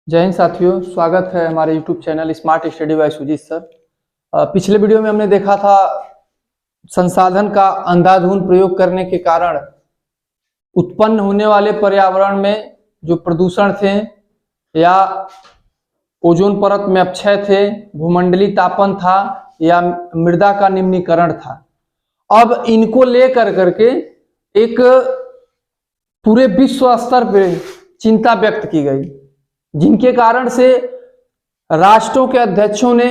जय हिंद साथियों, स्वागत है हमारे YouTube channel Smart Study by Sujeet sir. पिछले वीडियो में हमने देखा था संसाधन का अंधाधुंध प्रयोग करने के कारण उत्पन्न होने वाले पर्यावरण में जो प्रदूषण थे या ओजोन परत में अपक्षय थे, भूमंडलीय तापन था या मृदा का निम्नीकरण था। अब इनको लेकर करके एक पूरे विश्व स्तर पर चिंता व्यक्त की गई, जिनके कारण से राष्ट्रों के अध्यक्षों ने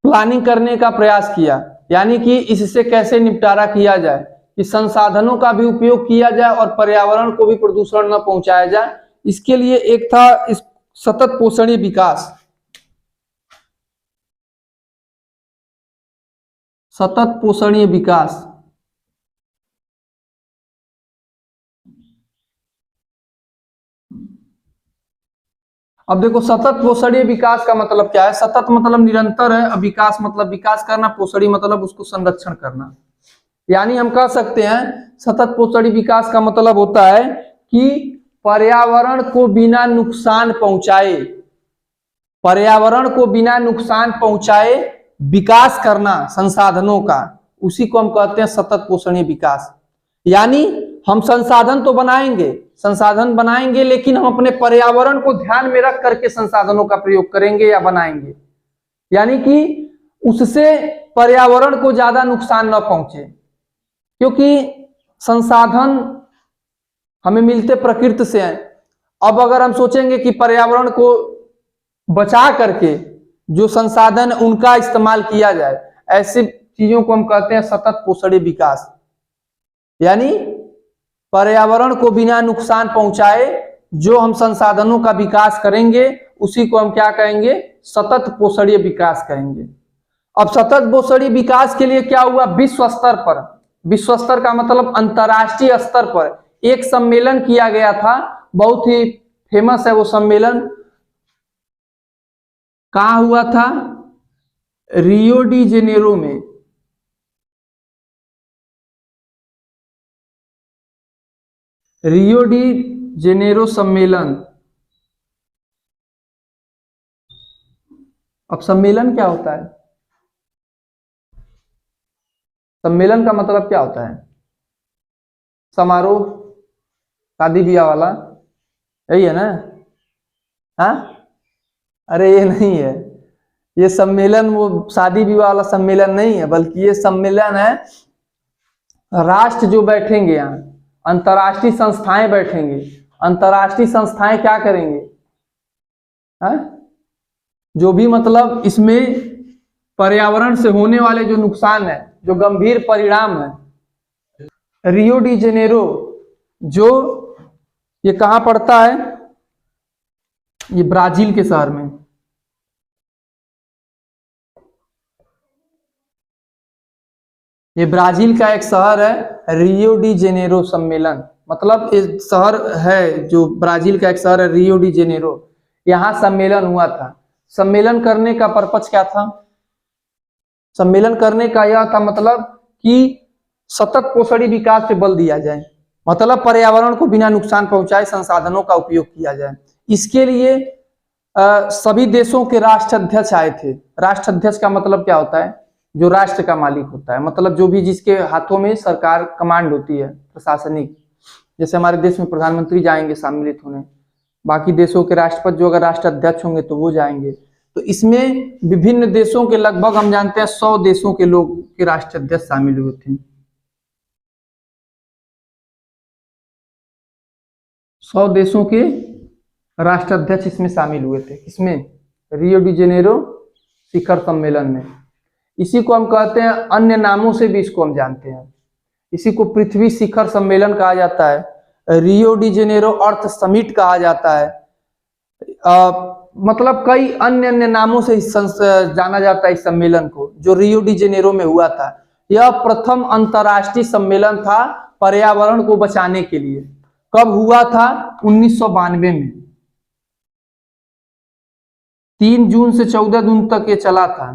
प्लानिंग करने का प्रयास किया, यानी कि इससे कैसे निपटारा किया जाए, कि संसाधनों का भी उपयोग किया जाए और पर्यावरण को भी प्रदूषण न पहुंचाया जाए। इसके लिए एक था इस सतत पोषणीय विकास। सतत पोषणीय विकास अब देखो, सतत पोषणीय विकास का मतलब क्या है। सतत मतलब निरंतर है, अब विकास मतलब विकास करना, पोषणीय मतलब उसको संरक्षण करना। यानी हम कह सकते हैं सतत पोषणीय विकास का मतलब होता है कि पर्यावरण को बिना नुकसान पहुंचाए, पर्यावरण को बिना नुकसान पहुंचाए विकास करना संसाधनों का, उसी को हम कहते हैं सतत पोषणीय विकास। यानी हम संसाधन तो बनाएंगे, संसाधन बनाएंगे, लेकिन हम अपने पर्यावरण को ध्यान में रख करके संसाधनों का प्रयोग करेंगे या बनाएंगे, यानी कि उससे पर्यावरण को ज्यादा नुकसान न पहुंचे। क्योंकि संसाधन हमें मिलते प्रकृति से हैं। अब अगर हम सोचेंगे कि पर्यावरण को बचा करके जो संसाधन उनका इस्तेमाल किया जाए, ऐसी चीजों को हम कहते हैं सतत पोषणीय विकास। यानी पर्यावरण को बिना नुकसान पहुंचाए जो हम संसाधनों का विकास करेंगे, उसी को हम क्या कहेंगे, सतत पोषणीय विकास कहेंगे। अब सतत पोषणीय विकास के लिए क्या हुआ, विश्व स्तर पर, विश्व स्तर का मतलब अंतरराष्ट्रीय स्तर पर एक सम्मेलन किया गया था। बहुत ही फेमस है वो सम्मेलन। कहां हुआ था? रियो डी जेनेरो में। रियो डी जेनेरो सम्मेलन। अब सम्मेलन क्या होता है? सम्मेलन का मतलब क्या होता है? समारोह, शादी ब्याह वाला, यही है ना? हाँ, अरे ये नहीं है, ये सम्मेलन वो शादी विवाह वाला सम्मेलन नहीं है, बल्कि ये सम्मेलन है राष्ट्र जो बैठेंगे, यहाँ अंतर्राष्ट्रीय संस्थाएं बैठेंगे। अंतर्राष्ट्रीय संस्थाएं क्या करेंगे? हाँ? जो भी मतलब इसमें पर्यावरण से होने वाले जो नुकसान है, जो गंभीर परिणाम है। रियो डी जेनेरो जो ये कहां पड़ता है? ये ब्राजील के शहर में। ये ब्राजील का एक शहर है, रियो डी जेनेरो सम्मेलन, मतलब इस शहर है जो ब्राजील का एक शहर है, रियो डी जेनेरो। यहां सम्मेलन हुआ था। सम्मेलन करने का पर्पस क्या था? सम्मेलन करने का यह था मतलब कि सतत पोषणीय विकास पे बल दिया जाए, मतलब पर्यावरण को बिना नुकसान पहुंचाए संसाधनों का उपयोग किया जाए। इसके लिए सभी देशों के राष्ट्राध्यक्ष आए थे। राष्ट्राध्यक्ष का मतलब क्या होता है? जो राष्ट्र का मालिक होता है, मतलब जो भी जिसके हाथों में सरकार कमांड होती है, प्रशासनिक। जैसे हमारे देश में प्रधानमंत्री जाएंगे सम्मिलित होने, बाकी देशों के राष्ट्रपति जो अगर राष्ट्राध्यक्ष होंगे तो वो जाएंगे। तो इसमें विभिन्न देशों के लगभग हम जानते हैं 100 देशों के लोग के राष्ट्राध्यक्ष शामिल हुए थे। 100 देशों के राष्ट्राध्यक्ष इसमें शामिल हुए थे। इसमें रियो डी जेनेरो शिखर सम्मेलन में। इसी को हम कहते हैं, अन्य नामों से भी इसको हम जानते हैं। इसी को पृथ्वी शिखर सम्मेलन कहा जाता है, रियो डी जेनेरो अर्थ समिट कहा जाता है। मतलब कई अन्य अन्य नामों से जाना जाता है इस सम्मेलन को, जो रियो डी जेनेरो में हुआ था। यह प्रथम अंतरराष्ट्रीय सम्मेलन था पर्यावरण को बचाने के लिए। कब हुआ था? 1992 में। 3 जून से 14 जून तक ये चला था।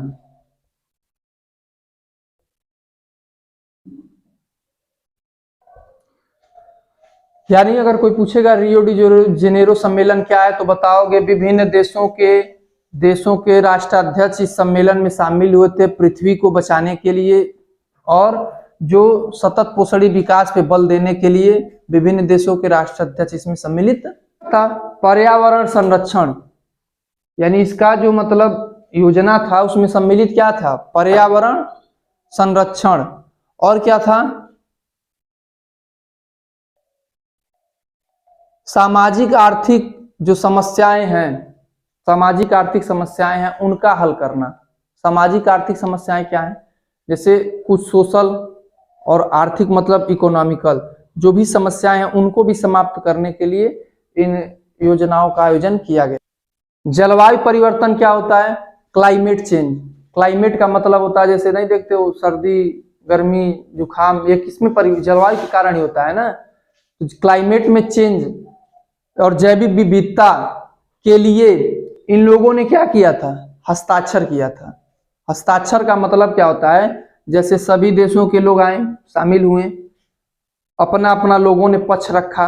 यानी अगर कोई पूछेगा रियो डी जेनेरो सम्मेलन क्या है, तो बताओगे विभिन्न देशों के राष्ट्राध्यक्ष इस सम्मेलन में शामिल हुए थे पृथ्वी को बचाने के लिए और जो सतत पोषणी विकास पे बल देने के लिए विभिन्न देशों के राष्ट्राध्यक्ष इसमें सम्मिलित था। पर्यावरण संरक्षण, यानी इसका जो मतलब योजना था उसमें सम्मिलित क्या था, पर्यावरण संरक्षण, और क्या था, सामाजिक आर्थिक जो समस्याएं हैं, सामाजिक आर्थिक समस्याएं हैं उनका हल करना। सामाजिक आर्थिक समस्याएं क्या हैं, जैसे कुछ सोशल और आर्थिक मतलब इकोनॉमिकल जो भी समस्याएं हैं उनको भी समाप्त करने के लिए इन योजनाओं का आयोजन किया गया। जलवायु परिवर्तन क्या होता है, क्लाइमेट चेंज। क्लाइमेट का मतलब होता है, जैसे नहीं देखते हो सर्दी गर्मी जुकाम, ये किसमें जलवायु के कारण ही होता है ना। तो क्लाइमेट में चेंज और जैविक विविधता के लिए इन लोगों ने क्या किया था, हस्ताक्षर किया था। हस्ताक्षर का मतलब क्या होता है, जैसे सभी देशों के लोग आए शामिल हुए, अपना अपना लोगों ने पक्ष रखा,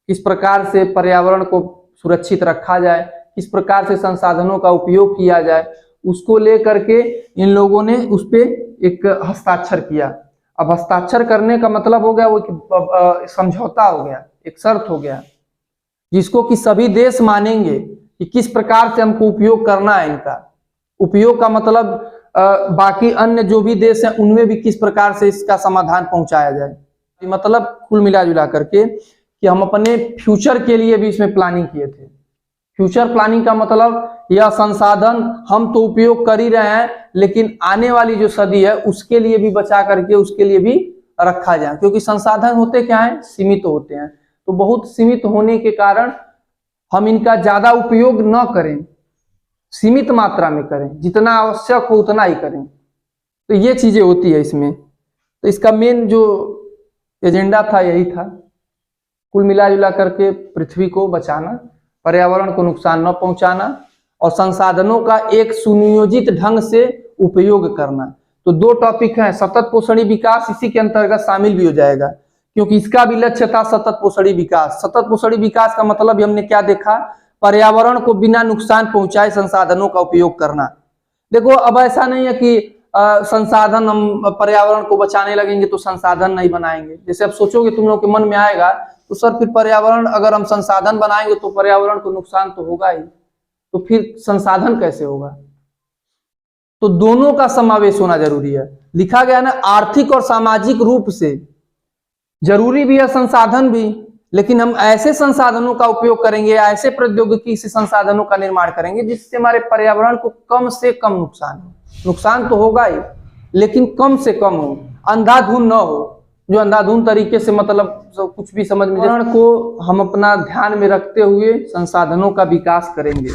किस प्रकार से पर्यावरण को सुरक्षित रखा जाए, किस प्रकार से संसाधनों का उपयोग किया जाए, उसको लेकर के इन लोगों ने उस पर एक हस्ताक्षर किया। अब हस्ताक्षर करने का मतलब हो गया वो समझौता हो गया, एक शर्त हो गया जिसको कि सभी देश मानेंगे कि किस प्रकार से हमको उपयोग करना है। इनका उपयोग का मतलब बाकी अन्य जो भी देश हैं उनमें भी किस प्रकार से इसका समाधान पहुंचाया जाए। मतलब कुल मिला जुला करके कि हम अपने फ्यूचर के लिए भी इसमें प्लानिंग किए थे। फ्यूचर प्लानिंग का मतलब यह संसाधन हम तो उपयोग कर ही रहे हैं, लेकिन आने वाली जो सदी है उसके लिए भी बचा करके उसके लिए भी रखा जाए, क्योंकि संसाधन होते क्या है, सीमित होते हैं। तो बहुत सीमित होने के कारण हम इनका ज्यादा उपयोग न करें, सीमित मात्रा में करें, जितना आवश्यक हो उतना ही करें। तो ये चीजें होती है इसमें। तो इसका मेन जो एजेंडा था यही था, कुल मिला जुला करके पृथ्वी को बचाना, पर्यावरण को नुकसान न पहुंचाना और संसाधनों का एक सुनियोजित ढंग से उपयोग करना। तो दो टॉपिक हैं, सतत पोषणी विकास इसी के अंतर्गत शामिल भी हो जाएगा, क्योंकि इसका भी लक्ष्य था सतत पोषणी विकास। सतत पोषणी विकास का मतलब हमने क्या देखा, पर्यावरण को बिना नुकसान पहुंचाए संसाधनों का उपयोग करना। देखो अब ऐसा नहीं है कि संसाधन हम पर्यावरण को बचाने लगेंगे तो संसाधन नहीं बनाएंगे। जैसे अब सोचोगे तुम लोग के मन में आएगा तो सर फिर पर्यावरण अगर हम संसाधन बनाएंगे तो पर्यावरण को नुकसान तो होगा ही, तो फिर संसाधन कैसे होगा। तो दोनों का समावेश होना जरूरी है। लिखा गया ना, आर्थिक और सामाजिक रूप से जरूरी भी है संसाधन भी, लेकिन हम ऐसे संसाधनों का उपयोग करेंगे, ऐसे प्रौद्योगिकी से संसाधनों का निर्माण करेंगे जिससे हमारे पर्यावरण को कम से कम नुकसान हो। नुकसान तो होगा ही, लेकिन कम से कम हो, अंधाधुंध न हो, जो अंधाधुंध तरीके से मतलब कुछ भी समझ में। पर्यावरण को हम अपना ध्यान में रखते हुए संसाधनों का विकास करेंगे।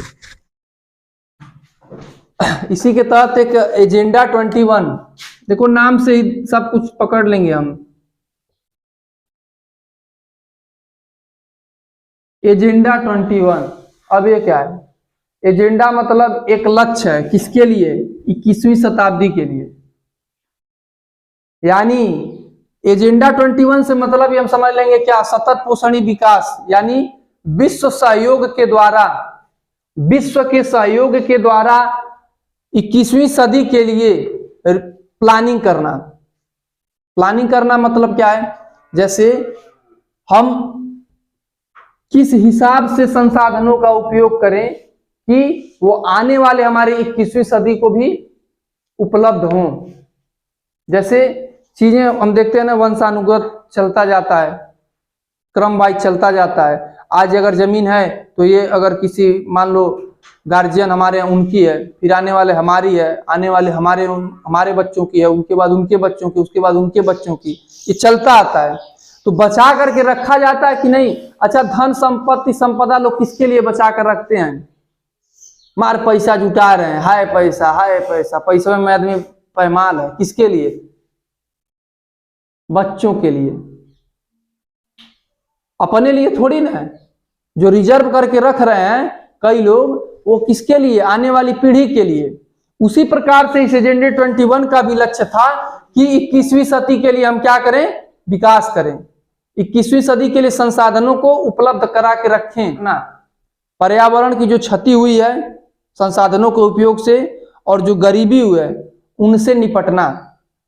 इसी के तहत एक एजेंडा 21, देखो नाम से ही सब कुछ पकड़ लेंगे हम। एजेंडा 21, अब ये क्या है, एजेंडा मतलब एक लक्ष्य है, किसके लिए, 21वीं शताब्दी के लिए। यानी एजेंडा 21 से मतलब ये हम समझ लेंगे क्या, सतत पोषणी विकास, यानी विश्व के सहयोग के द्वारा 21वीं सदी के लिए प्लानिंग करना। प्लानिंग करना मतलब क्या है, जैसे हम किस हिसाब से संसाधनों का उपयोग करें कि वो आने वाले हमारे 21वीं सदी को भी उपलब्ध हों। जैसे चीजें हम देखते हैं ना, वंशानुगत चलता जाता है, क्रम वाइज चलता जाता है। आज अगर जमीन है तो ये अगर किसी मान लो गार्जियन हमारे उनकी है, फिर आने वाले हमारी है, आने वाले हमारे बच्चों की है, उनके बाद उनके बच्चों की, उसके बाद उनके बच्चों की, ये चलता आता है। तो बचा करके रखा जाता है कि नहीं। अच्छा, धन संपत्ति संपदा लोग किसके लिए बचा कर रखते हैं, मार पैसा जुटा रहे हैं, हाय पैसा हाय पैसा, पैसे में आदमी पैमाल है, किसके लिए, बच्चों के लिए, अपने लिए थोड़ी ना है। जो रिजर्व करके रख रहे हैं कई लोग, वो किसके लिए, आने वाली पीढ़ी के लिए। उसी प्रकार से इस एजेंडे 21 का भी लक्ष्य था कि 21वीं सदी के लिए हम क्या करें, विकास करें। 21वीं सदी के लिए संसाधनों को उपलब्ध करा के रखें ना, पर्यावरण की जो क्षति हुई है संसाधनों के उपयोग से और जो गरीबी हुई है उनसे निपटना।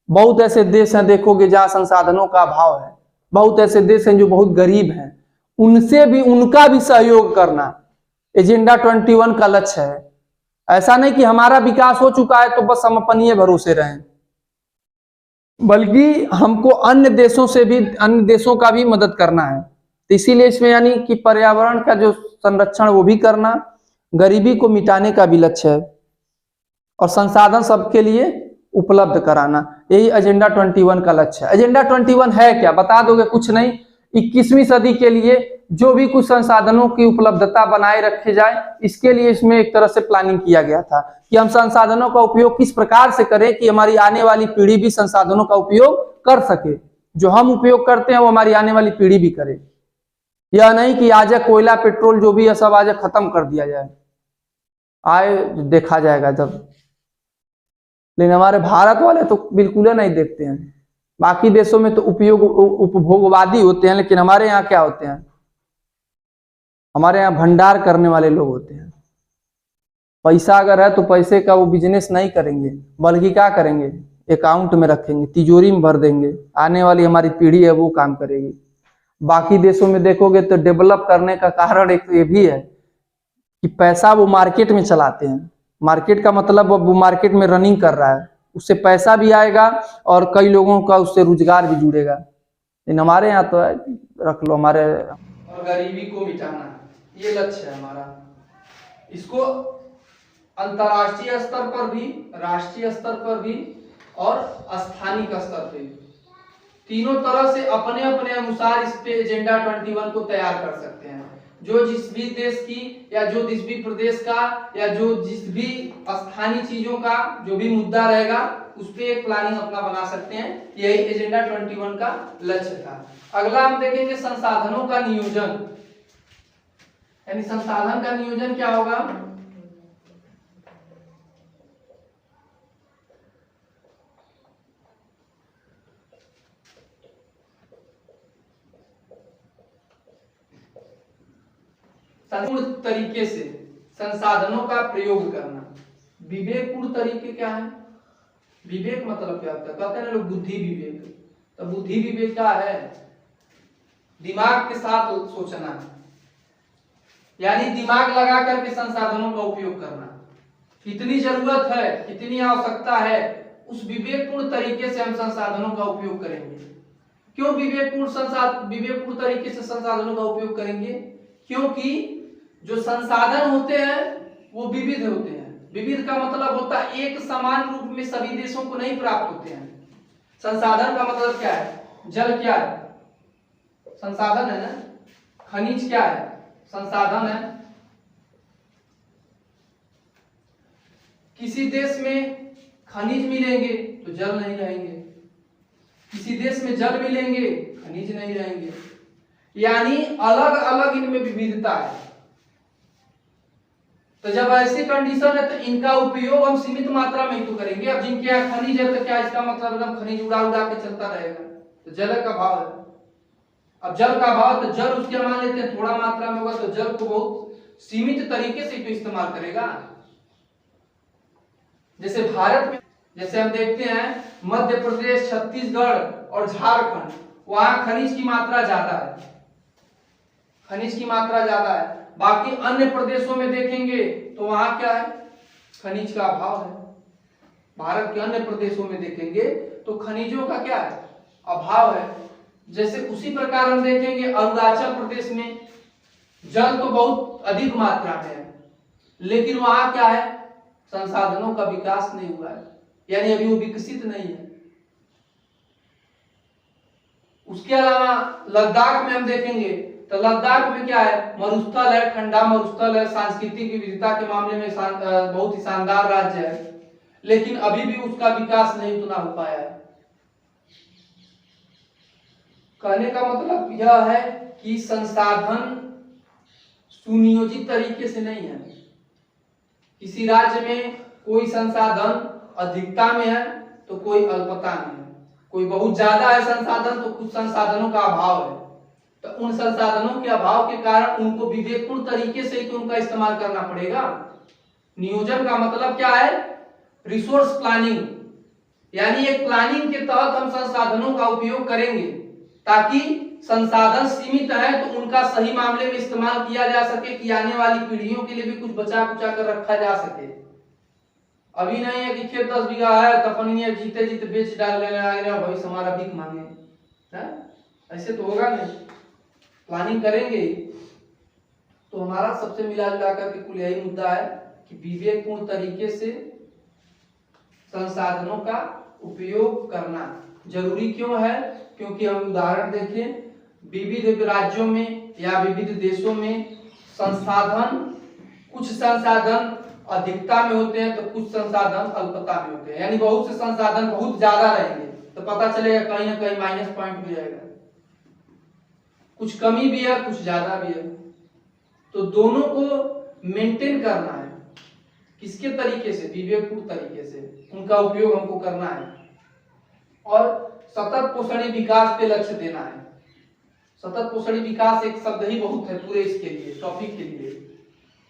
बहुत ऐसे देश हैं देखोगे जहां संसाधनों का अभाव है, बहुत ऐसे देश हैं जो बहुत गरीब हैं, उनसे भी उनका भी सहयोग करना एजेंडा 21 का लक्ष्य है। ऐसा नहीं कि हमारा विकास हो चुका है तो बस हम अपने भरोसे रहें, बल्कि हमको अन्य देशों से भी, अन्य देशों का भी मदद करना है। तो इसीलिए इसमें यानी कि पर्यावरण का जो संरक्षण वो भी करना, गरीबी को मिटाने का भी लक्ष्य है और संसाधन सबके लिए उपलब्ध कराना, यही एजेंडा 21 का लक्ष्य है। एजेंडा 21 है क्या, बता दोगे? कुछ नहीं, 21वीं सदी के लिए जो भी कुछ संसाधनों की उपलब्धता बनाए रखे जाए, इसके लिए इसमें एक तरह से प्लानिंग किया गया था कि हम संसाधनों का उपयोग किस प्रकार से करें कि हमारी आने वाली पीढ़ी भी संसाधनों का उपयोग कर सके, जो हम उपयोग करते हैं वो हमारी आने वाली पीढ़ी भी करे। यह नहीं कि आज कोयला पेट्रोल जो भी है सब आज खत्म कर दिया जाए, आए देखा जाएगा जब। लेकिन हमारे भारत वाले तो बिल्कुल नहीं देखते हैं। बाकी देशों में तो उपयोग उपभोगवादी होते हैं, लेकिन हमारे यहाँ क्या होते हैं? हमारे यहाँ भंडार करने वाले लोग होते हैं। पैसा अगर है तो पैसे का वो बिजनेस नहीं करेंगे, बल्कि क्या करेंगे? अकाउंट में रखेंगे, तिजोरी में भर देंगे, आने वाली हमारी पीढ़ी है वो काम करेगी। बाकी देशों में देखोगे तो डेवलप करने का कारण एक ये भी है कि पैसा वो मार्केट में चलाते हैं। मार्केट का मतलब वो मार्केट में रनिंग कर रहा है, उससे पैसा भी आएगा और कई लोगों का उससे रोजगार भी जुड़ेगा। लेकिन हमारे यहाँ तो रख लो हमारे, और गरीबी को मिटाना ये लक्ष्य है हमारा। इसको अंतर्राष्ट्रीय स्तर पर भी, राष्ट्रीय स्तर पर भी और स्थानीय स्तर पर भी, तीनों तरह से अपने अपने अनुसार इस पे एजेंडा 21 को तैयार कर सकते हैं। जो जिस भी देश की या जो जिस भी प्रदेश का या जो जिस भी स्थानीय चीजों का जो भी मुद्दा रहेगा उस पे एक प्लानिंग अपना बना सकते हैं। यही एजेंडा 21 का लक्ष्य था। अगला हम देखेंगे संसाधनों का नियोजन, यानी संसाधन का नियोजन क्या होगा? संपूर्ण तरीके से संसाधनों का प्रयोग करना। विवेकपूर्ण तरीके क्या है? विवेक मतलब क्या होता है? कहते हैं लोग बुद्धि विवेक, तो बुद्धि विवेक क्या है? दिमाग के साथ सोचना, यानी दिमाग लगा करके संसाधनों का उपयोग करना। कितनी जरूरत है, कितनी आवश्यकता है, उस विवेकपूर्ण तरीके से हम संसाधनों का उपयोग करेंगे। क्यों विवेकपूर्ण तरीके से संसाधनों का उपयोग करेंगे? क्योंकि जो संसाधन होते हैं वो विविध होते हैं। विविध का मतलब होता है एक समान रूप में सभी देशों को नहीं प्राप्त होते हैं। संसाधन का मतलब क्या है? जल क्या है? संसाधन है ना। खनिज क्या है? संसाधन है। किसी देश में खनिज मिलेंगे तो जल नहीं रहेंगे, किसी देश में जल मिलेंगे खनिज नहीं रहेंगे, यानी अलग अलग इनमें विविधता है। तो जब ऐसी कंडीशन है तो इनका उपयोग हम सीमित मात्रा में ही तो करेंगे। अब जिनके यहाँ खनिज है तो क्या इसका मतलब एकदम खनिज उड़ा उड़ा के चलता रहेगा? तो जल का भाव है। अब जल का भाव तो जल उसके मान लेते हैं थोड़ा मात्रा में होगा तो जल को बहुत सीमित तरीके से तो इस्तेमाल करेगा। जैसे भारत में जैसे हम देखते हैं मध्य प्रदेश, छत्तीसगढ़ और झारखंड, वहां खनिज की मात्रा ज्यादा है, खनिज की मात्रा ज्यादा है। बाकी अन्य प्रदेशों में देखेंगे तो वहां क्या है? खनिज का अभाव है। भारत के अन्य प्रदेशों में देखेंगे तो खनिजों का क्या है? अभाव है। जैसे उसी प्रकार हम देखेंगे अरुणाचल प्रदेश में जल तो बहुत अधिक मात्रा में है, लेकिन वहां क्या है? संसाधनों का विकास नहीं हुआ है, यानी अभी वो विकसित नहीं है। उसके अलावा लद्दाख में हम देखेंगे तो लद्दाख में क्या है? मरुस्थल है, ठंडा मरुस्थल है, सांस्कृतिक विविधता के मामले में बहुत ही शानदार राज्य है, लेकिन अभी भी उसका विकास नहीं उतना हो पाया है। कहने का मतलब यह है कि संसाधन सुनियोजित तरीके से नहीं है। किसी राज्य में कोई संसाधन अधिकता में है तो कोई अल्पता में है, कोई बहुत ज्यादा है संसाधन तो कुछ संसाधनों का अभाव है। तो उन संसाधनों के अभाव के कारण उनको विवेकपूर्ण तरीके से ही तो उनका इस्तेमाल करना पड़ेगा। नियोजन का मतलब क्या है? रिसोर्स प्लानिंग, यानी एक प्लानिंग के तहत हम संसाधनों का उपयोग करेंगे ताकि संसाधन सीमित है तो उनका सही मामले में इस्तेमाल किया जा सके कि आने वाली पीढ़ियों के लिए भी कुछ बचा कुचा कर रखा जा सके। अभी नहीं है कि खेत 10 बीघा है तो अपन ये जीते जीते बेच डाल लेना, भविष्य हमारा भीख मांगे है? ऐसे तो होगा नहीं। प्लानिंग करेंगे तो हमारा सबसे मिला जुला करके कुल यही मुद्दा है कि विवेकपूर्ण तरीके से संसाधनों का उपयोग करना जरूरी क्यों है? क्योंकि हम उदाहरण देखें, विविध राज्यों में या विविध देशों में संसाधन, कुछ संसाधन अधिकता में होते हैं तो कुछ संसाधन अल्पता में होते हैं, यानी बहुत से संसाधन बहुत ज्यादा रहेंगे तो पता चलेगा कहीं ना कहीं माइनस पॉइंट भी जाएगा, कुछ कमी भी है कुछ ज्यादा भी है। तो दोनों को मेंटेन करना है, किसके तरीके से? विवेकपूर्ण तरीके से उनका उपयोग हमको करना है और सतत पोषणी विकास पे लक्ष्य देना है। सतत पोषणी विकास एक शब्द ही बहुत है पूरे इसके लिए, टॉपिक के लिए,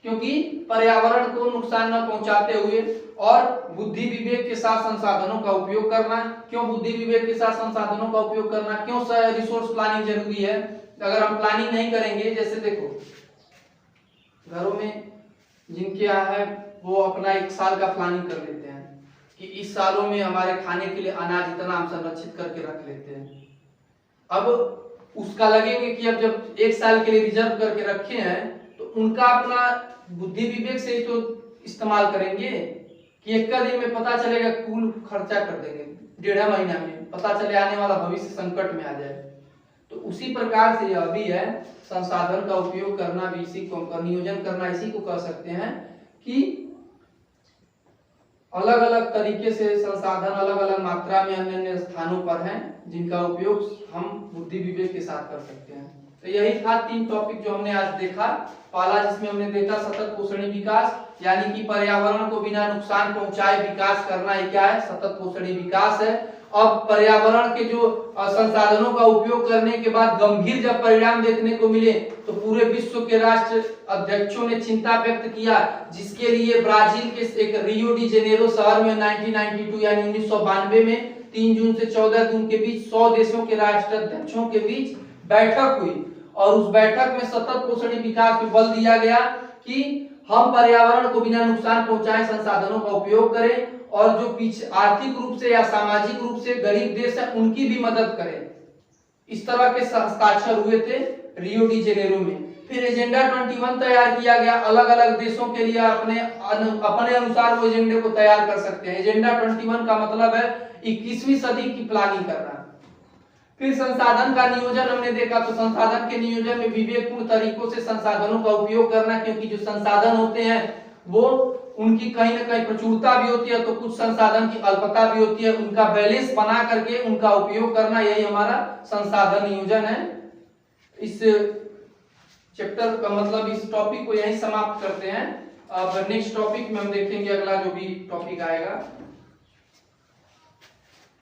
क्योंकि पर्यावरण को नुकसान न पहुंचाते हुए और बुद्धि विवेक के साथ संसाधनों का उपयोग करना। क्यों बुद्धि विवेक के साथ संसाधनों का उपयोग करना? क्यों रिसोर्स प्लानिंग जरूरी है? अगर हम प्लानिंग नहीं करेंगे, जैसे देखो घरों में जिनके यहाँ है वो अपना 1 साल का प्लानिंग कर लेते हैं कि इस सालों में हमारे खाने के लिए अनाज इतना हम संरक्षित करके रख लेते हैं। अब उसका लगेंगे कि अब जब 1 साल के लिए रिजर्व करके रखे हैं तो उनका अपना बुद्धि विवेक से ही तो इस्तेमाल करेंगे कि 1 दिन में पता चलेगा कुल खर्चा कर देंगे, 1.5 महीना में पता चले आने वाला भविष्य संकट में आ जाए। तो उसी प्रकार से यह भी है, संसाधन का उपयोग करना भी इसी को, नियोजन करना इसी को कह सकते हैं कि अलग अलग तरीके से संसाधन अलग अलग मात्रा में अन्य अन्य स्थानों पर हैं जिनका उपयोग हम बुद्धि विवेक के साथ कर सकते हैं। तो यही था 3 टॉपिक जो हमने आज देखा। पहला जिसमें हमने देखा सतत पोषणी विकास, यानी कि पर्यावरण को बिना नुकसान पहुंचाए विकास करना, ये क्या है? सतत पोषणी विकास है। अब पर्यावरण के जो संसाधनों का उपयोग करने के बाद गंभीर जब परिणाम देखने को मिले तो पूरे विश्व के राष्ट्र अध्यक्षों ने चिंता व्यक्त किया, जिसके लिए ब्राजील के एक रियो डी जेनेरो शहर में 1992 यानी 1992 में 3 जून से 14 जून के बीच 100 देशों के राष्ट्र अध्यक्षों के बीच बैठक हुई और उस बैठक में सतत पोषणी विकास पे बल दिया गया कि हम पर्यावरण को बिना नुकसान पहुंचाए संसाधनों का उपयोग करें और जो पीछे आर्थिक रूप से या सामाजिक रूप से गरीब देश है उनकी भी मदद करें। इस तरह के हस्ताक्षर हुए थे रियो डी जेनेरो में। फिर एजेंडा 21 तैयार किया गया, अलग अलग देशों के लिए अपने अनुसार वो एजेंडे को तैयार कर सकते हैं। एजेंडा 21 का मतलब है 21वीं सदी की प्लानिंग करना। फिर संसाधन का नियोजन हमने देखा, तो संसाधन के नियोजन में विवेकपूर्ण तरीकों से संसाधनों का उपयोग करना, क्योंकि जो संसाधन होते हैं वो उनकी कहीं ना कहीं प्रचुरता भी होती है तो कुछ संसाधन की अल्पता भी होती है, उनका बैलेंस बना करके उनका उपयोग करना, यही हमारा संसाधन नियोजन है। इस चैप्टर का मतलब इस टॉपिक को यहीं समाप्त करते हैं। अब नेक्स्ट टॉपिक में हम देखेंगे अगला जो भी टॉपिक आएगा।